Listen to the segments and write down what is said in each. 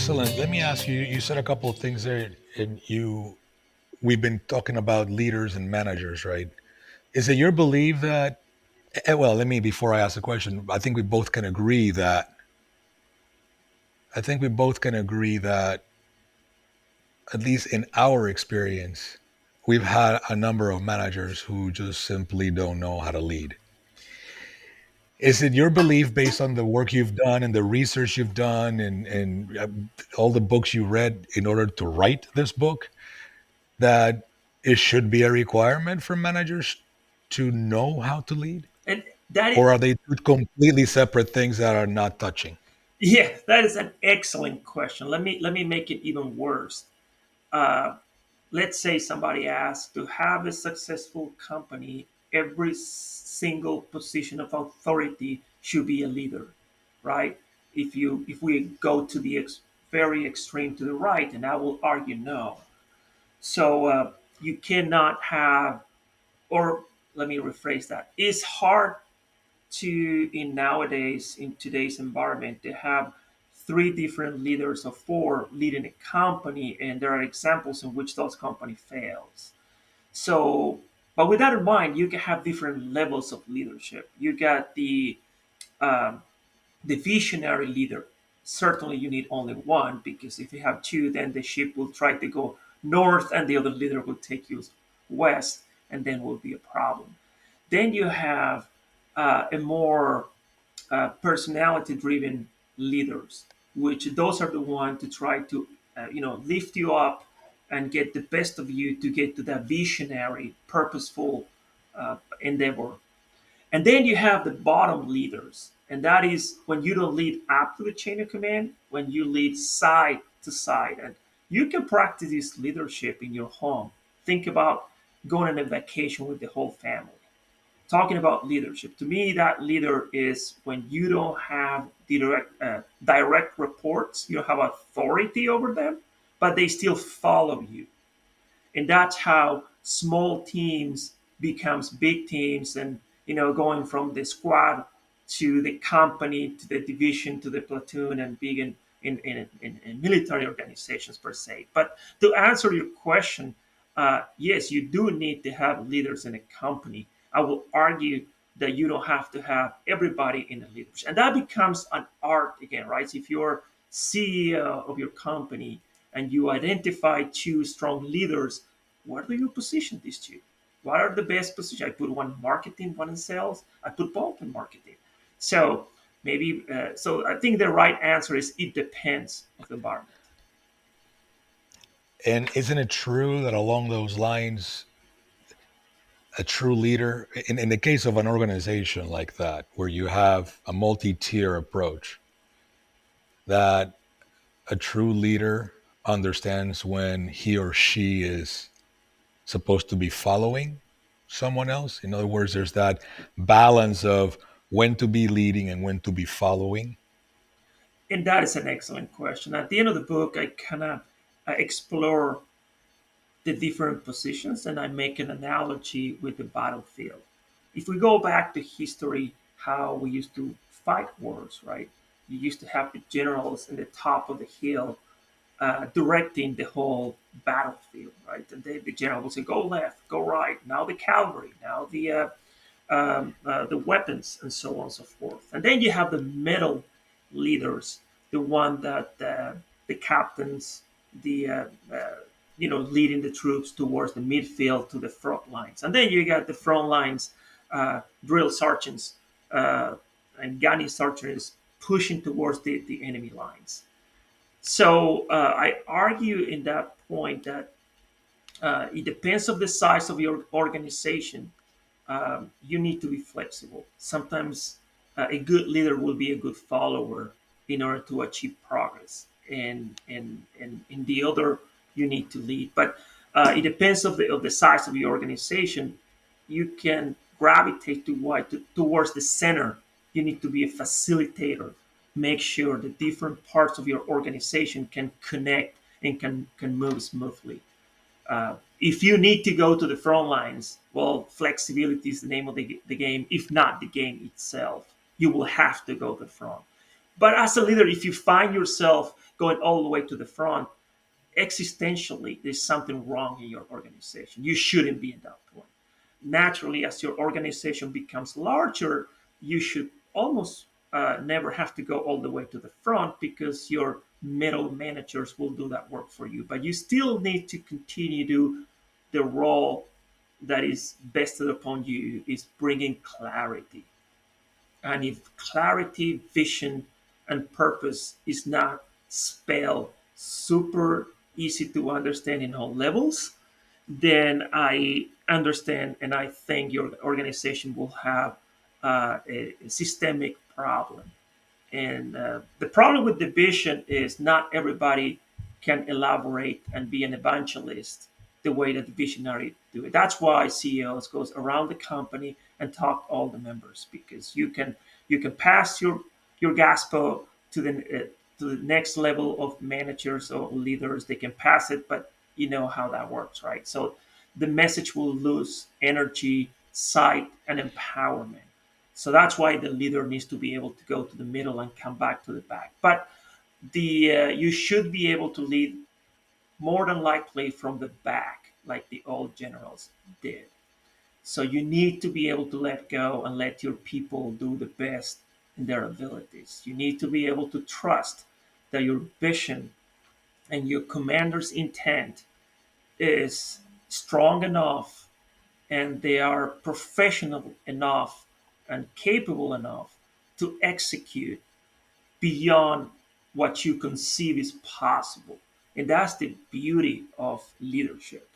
Excellent. Let me ask you. You said a couple of things there, and we've been talking about leaders and managers, right? Is it your belief that? Well, let me before I ask the question. I think we both can agree that at least in our experience, we've had a number of managers who just simply don't know how to lead. Is it your belief based on the work you've done and the research you've done and all the books you read in order to write this book that it should be a requirement for managers to know how to lead? And that is, Or are they two completely separate things that are not touching? yeah, that is an excellent question. Let me make it even worse. Uh, let's say somebody asks, to have a successful company, every single position of authority should be a leader, right? If we go to the very extreme to the right, and I will argue no. So you cannot have, or let me rephrase that. It's hard to in today's environment to have three different leaders or four leading a company, and there are examples in which those company fails. So, but with that in mind, you can have different levels of leadership. You got um, the visionary leader. Certainly you need only one, because if you have two, then the ship will try to go north and the other leader will take you west, and then will be a problem. Then you have a more personality driven leaders, which those are the ones to try to lift you up and get the best of you to get to that visionary purposeful endeavor. And then you have the bottom leaders, and that is when you don't lead up to the chain of command, when you lead side to side. And you can practice this leadership in your home. Think about going on a vacation with the whole family. Talking about leadership, to me, that leader is when you don't have direct reports, you don't have authority over them, but they still follow you. And that's how small teams becomes big teams, and going from the squad to the company to the division to the platoon, and big in military organizations per se. But to answer your question, yes, you do need to have leaders in a company. I will argue that you don't have to have everybody in the leadership, and that becomes an art again, right? If you're CEO of your company and you identify two strong leaders, where do you position these two? What are the best positions? I put one in marketing, one in sales. I put both in marketing. So maybe, so I think the right answer is it depends of the environment. And isn't it true that along those lines, a true leader, in the case of an organization like that, where you have a multi tier approach, that a true leader understands when he or she is supposed to be following someone else? In other words, there's that balance of when to be leading and when to be following. And that is an excellent question. At the end of the book, I kind of explore the different positions, and I make an analogy with the battlefield. If we go back to history, how we used to fight wars, right? You used to have the generals in the top of the hill directing the whole battlefield, right? And the general will say, "Go left, go right." Now the cavalry, now the weapons, and so on and so forth. And then you have the middle leaders, the one that the captains, the leading the troops towards the midfield to the front lines. And then you got the front lines, drill sergeants and gunny sergeants pushing towards the enemy lines. So I argue in that point that it depends on the size of your organization. You need to be flexible. Sometimes a good leader will be a good follower in order to achieve progress, and in the other, you need to lead. But it depends of the size of your organization. You can gravitate towards the center. You need to be a facilitator. Make sure the different parts of your organization can connect and can move smoothly. If you need to go to the front lines, well, flexibility is the name of the game, if not the game itself. You will have to go to the front. But as a leader, if you find yourself going all the way to the front, existentially, there's something wrong in your organization. You shouldn't be in that point. Naturally, as your organization becomes larger, you should almost never have to go all the way to the front because your middle managers will do that work for you. But you still need to continue to do the role that is vested upon you is bringing clarity. And if clarity, vision, and purpose is not spelled super easy to understand in all levels, then I understand and I think your organization will have a systemic problem. And the problem with the vision is not everybody can elaborate and be an evangelist the way that the visionary do it. That's why CEOs goes around the company and talk to all the members because you can pass your gospel to the next level of managers or leaders. They can pass it, but you know how that works, right? So the message will lose energy, sight, and empowerment. So that's why the leader needs to be able to go to the middle and come back to the back. But the you should be able to lead more than likely from the back, like the old generals did. So you need to be able to let go and let your people do the best in their abilities. You need to be able to trust that your vision and your commander's intent is strong enough and they are professional enough and capable enough to execute beyond what you conceive is possible. And that's the beauty of leadership.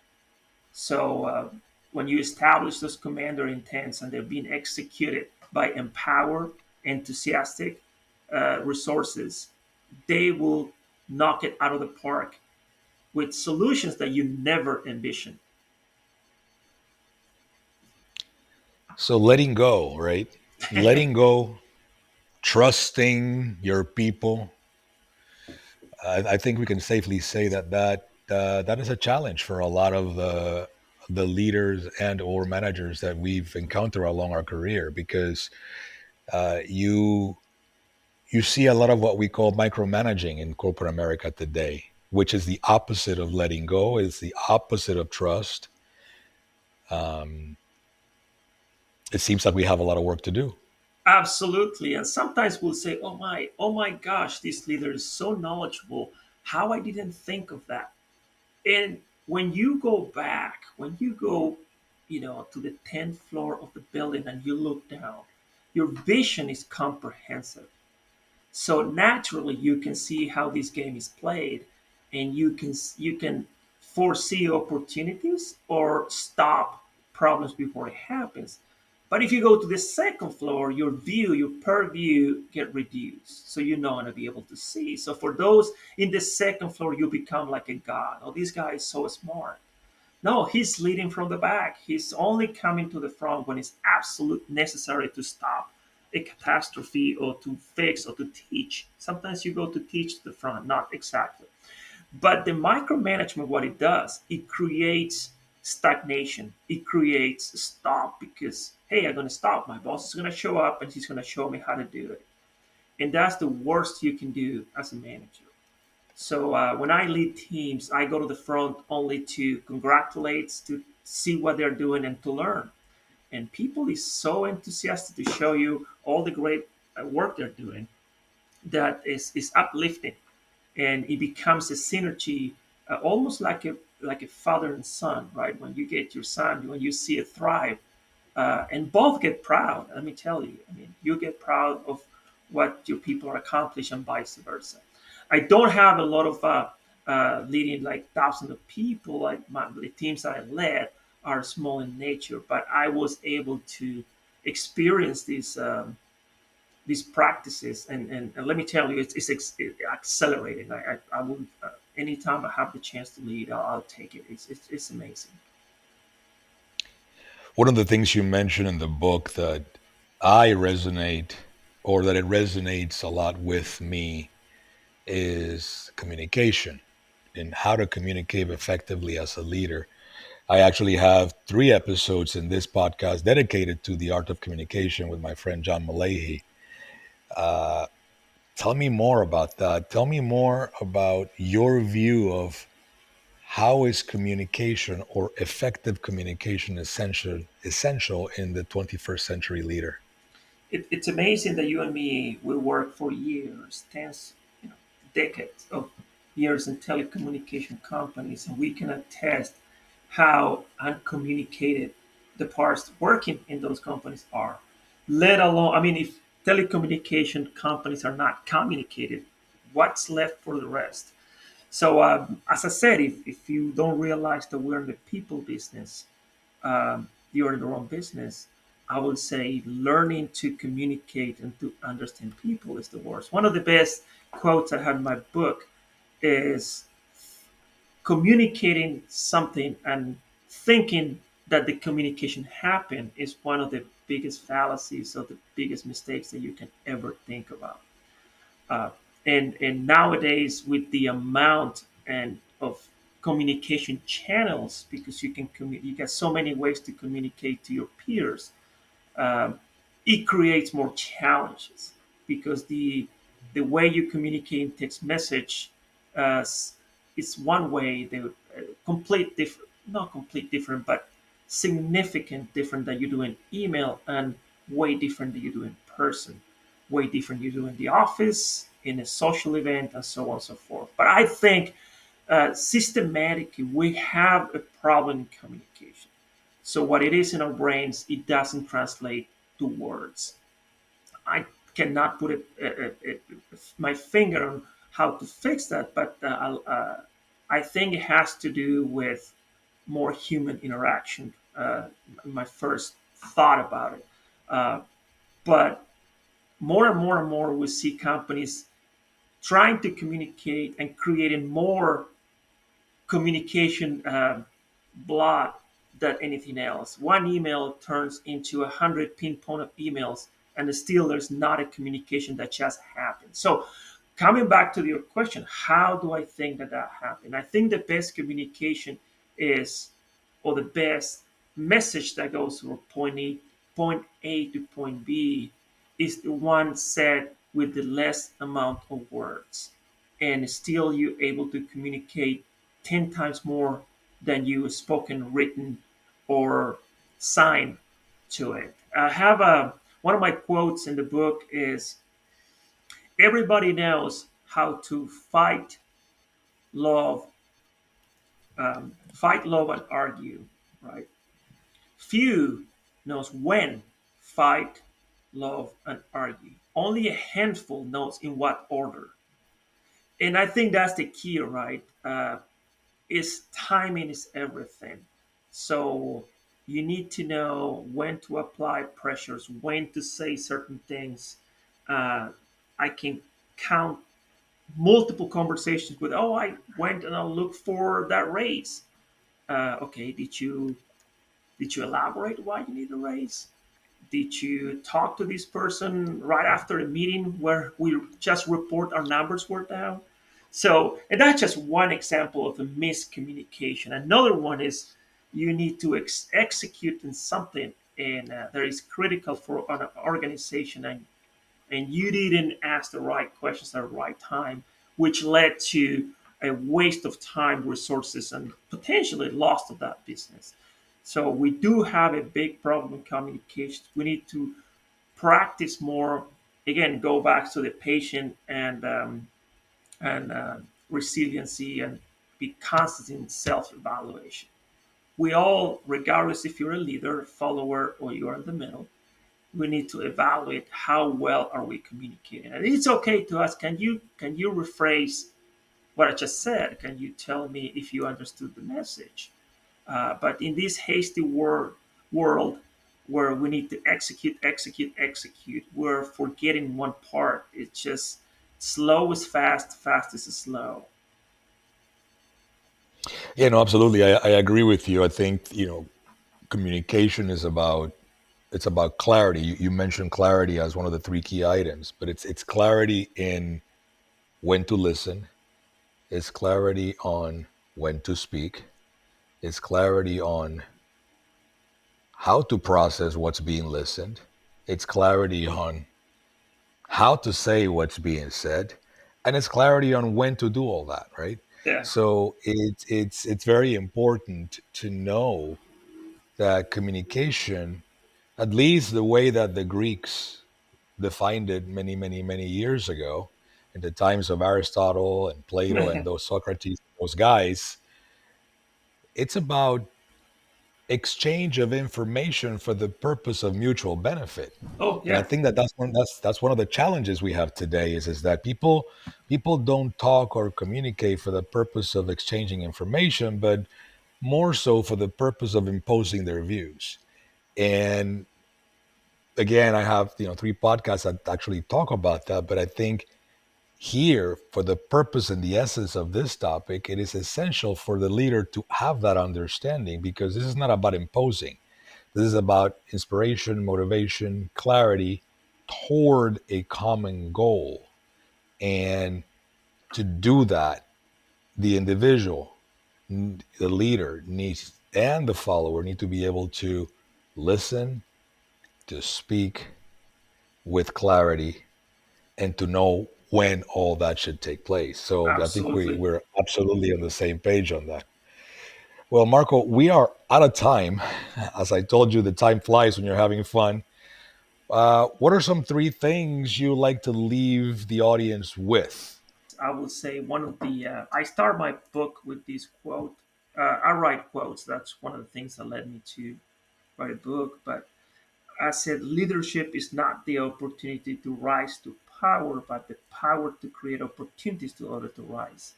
So when you establish those commander intents and they're being executed by empowered, enthusiastic resources, they will knock it out of the park with solutions that you never envisioned. So letting go, right? Letting go, trusting your people. I think we can safely say that is a challenge for a lot of the leaders and or managers that we've encountered along our career because you see a lot of what we call micromanaging in corporate America today, which is the opposite of letting go, is the opposite of trust. Um, it seems like we have a lot of work to do. Absolutely. And sometimes we'll say, oh my gosh, this leader is so knowledgeable. How I didn't think of that. And when you go back, when you go, to the 10th floor of the building and you look down, your vision is comprehensive. So naturally, you can see how this game is played, and you can foresee opportunities or stop problems before it happens. But if you go to the second floor, your purview get reduced, so you're not going to be able to see. So for those in the second floor, you become like a god. Oh, this guy is so smart. No, he's leading from the back. He's only coming to the front when it's absolute necessary to stop a catastrophe or to fix or to teach. Sometimes you go to teach to the front, not exactly. But the micromanagement, what it does, it creates stagnation. It creates stop because, hey, I'm going to stop. My boss is going to show up and he's going to show me how to do it. And that's the worst you can do as a manager. So when I lead teams, I go to the front only to congratulate, to see what they're doing, and to learn. And people is so enthusiastic to show you all the great work they're doing that is uplifting, and it becomes a synergy, almost like a father and son, right? When you get your son, when you see it thrive, and both get proud. Let me tell you, I mean, you get proud of what your people are accomplishing, and vice versa. I don't have a lot of leading like thousands of people. Like the teams that I led are small in nature, but I was able to experience these practices, and let me tell you, it's accelerating. I will anytime I have the chance to lead, I'll take it. It's amazing. One of the things you mentioned in the book that I resonate or that it resonates a lot with me is communication and how to communicate effectively as a leader. I actually have 3 episodes in this podcast dedicated to the art of communication with my friend John Malahy. Uh, Tell me more about that. Tell me more about your view of how is communication or effective communication essential in the 21st century leader. It's amazing that you and me we work for years, tens, you know, decades of years in telecommunication companies, and we can attest how uncommunicated the parts working in those companies are. Let alone, I mean, if telecommunication companies are not communicated, what's left for the rest? So, as I said, if you don't realize that we're in the people business, you're in the wrong business. I would say learning to communicate and to understand people is the worst. One of the best quotes I have in my book is communicating something and thinking that the communication happened is one of the biggest fallacies or the biggest mistakes that you can ever think about. Uh, and nowadays with the amount and of communication channels, because you get so many ways to communicate to your peers, um, it creates more challenges because the way you communicate in text message uh, is one way. They complete different, not complete different, but significant different that you do in email, and way different that you do in person, way different you do in the office, in a social event, and so on and so forth. But I think systematically we have a problem in communication. So what it is in our brains, it doesn't translate to words. I cannot put my finger on how to fix that, but I think it has to do with more human interaction. My first thought about it, uh, but more and more and more, we see companies trying to communicate and creating more communication block than anything else. One email turns into 100 pinpoint of emails, and still there's not a communication that just happened. So, coming back to your question, how do I think that that happened? I think the best communication is, or the best message that goes from point A to point B, is the one said with the less amount of words, and still you're able to communicate 10 times more than you spoken, written, or sign to it. I have one of my quotes in the book is everybody knows how to love, fight, love, and argue, right? Few knows when fight, love, and argue. Only a handful knows in what order. And I think that's the key, right? Is timing is everything. So you need to know when to apply pressures, when to say certain things. Uh, I can count multiple conversations with, oh, I went and I looked for that raise. Okay, did you elaborate why you need a raise? Did you talk to this person right after a meeting where we just report our numbers were down? So, and that's just one example of a miscommunication. Another one is you need to execute in something, and that is critical for an organization, and you didn't ask the right questions at the right time, which led to a waste of time, resources, and potentially loss of that business. So we do have a big problem in communication. We need to practice more. Again, go back to the patient and resiliency, and be constant in self-evaluation. We all, regardless if you're a leader, follower, or you're in the middle, we need to evaluate how well are we communicating. And it's okay to ask, can you rephrase what I just said? Can you tell me if you understood the message? But in this hasty world where we need to execute, execute, execute, we're forgetting one part. It's just slow is fast, fast is slow. Yeah, no, absolutely. I agree with you. I think, communication is about it's about clarity. You mentioned clarity as one of the three key items, but it's clarity in when to listen, it's clarity on when to speak, it's clarity on how to process what's being listened, it's clarity on how to say what's being said, and it's clarity on when to do all that, right? Yeah. So it's very important to know that communication, at least the way that the Greeks defined it many years ago, in the times of Aristotle and Plato and those Socrates, those guys, it's about exchange of information for the purpose of mutual benefit. Oh And I yeah. think that that's one of the challenges we have today is that people don't talk or communicate for the purpose of exchanging information, but more so for the purpose of imposing their views. And again, I have, 3 podcasts that actually talk about that, but I think here, for the purpose and the essence of this topic, it is essential for the leader to have that understanding, because this is not about imposing. This is about inspiration, motivation, clarity toward a common goal. And to do that, the individual, the leader needs, and the follower need to be able to listen, to speak with clarity, and to know when all that should take place. So I think Absolutely. we're absolutely on the same page on that. Well, Marco, we are out of time. As I told you, the time flies when you're having fun. What are some 3 things you like to leave the audience with? I would say one of the I start my book with this quote. I write quotes. That's one of the things that led me to write a book. But I said leadership is not the opportunity to rise to power, but the power to create opportunities to others to rise.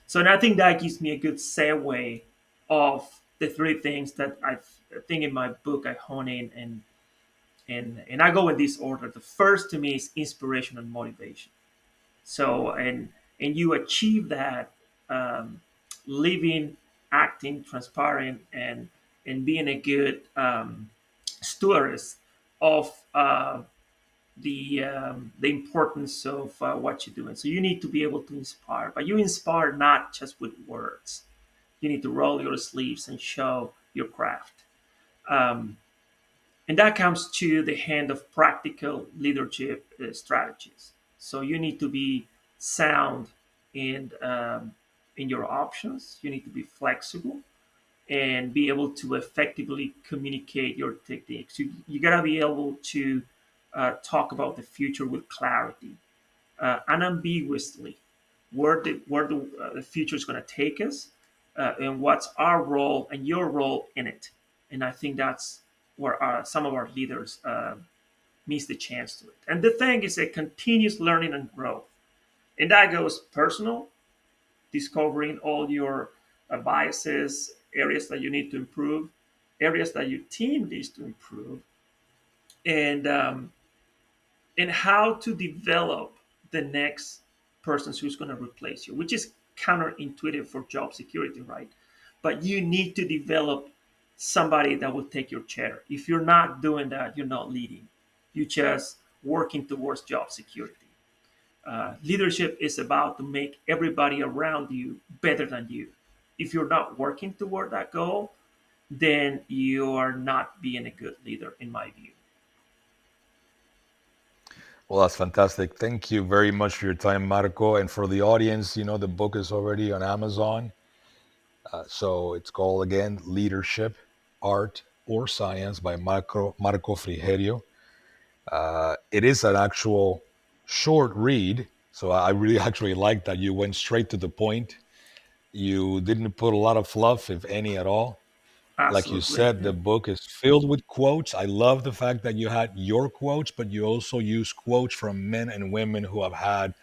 So, and I think that gives me a good segue of the 3 things that I think in my book I hone in, and I go in this order. The first to me is inspiration and motivation. So, and you achieve that, um, living, acting, transparent, and being a good stewardess of the importance of what you're doing. So you need to be able to inspire, but you inspire not just with words. You need to roll your sleeves and show your craft. Um, and that comes to the hand of practical leadership strategies. So you need to be sound in your options. You need to be flexible and be able to effectively communicate your techniques. You got to be able to talk about the future with clarity, unambiguously, where the future is going to take us, and what's our role and your role in it. And I think that's where some of our leaders miss the chance to it. And the thing is a continuous learning and growth, and that goes personal, discovering all your biases, areas that you need to improve, areas that your team needs to improve, and how to develop the next person who's going to replace you, which is counterintuitive for job security, right? But you need to develop somebody that will take your chair. If you're not doing that, you're not leading. You're just working towards job security. Leadership is about to make everybody around you better than you. If you're not working toward that goal, then you are not being a good leader, in my view. Well, that's fantastic. Thank you very much for your time, Marco. And for the audience, the book is already on Amazon. So it's called, again, Leadership, Art or Science by Marco Frigerio. It is an actual short read. So I really actually like that you went straight to the point. You didn't put a lot of fluff, if any at all. Like you Absolutely. said, Yeah. the book is filled with quotes. I love the fact that you had your quotes, but you also use quotes from men and women who have had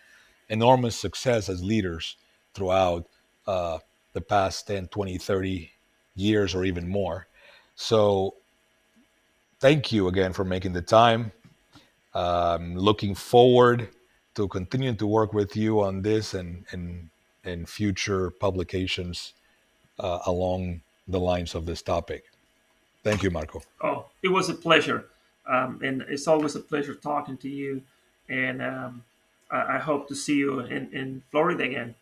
enormous success as leaders throughout uh, the past 10, 20, 30 years or even more. So thank you again for making the time. Looking forward to continuing to work with you on this and future publications along the lines of this topic. Thank you, Marco. Oh, it was a pleasure. And it's always a pleasure talking to you. And I hope to see you in Florida again.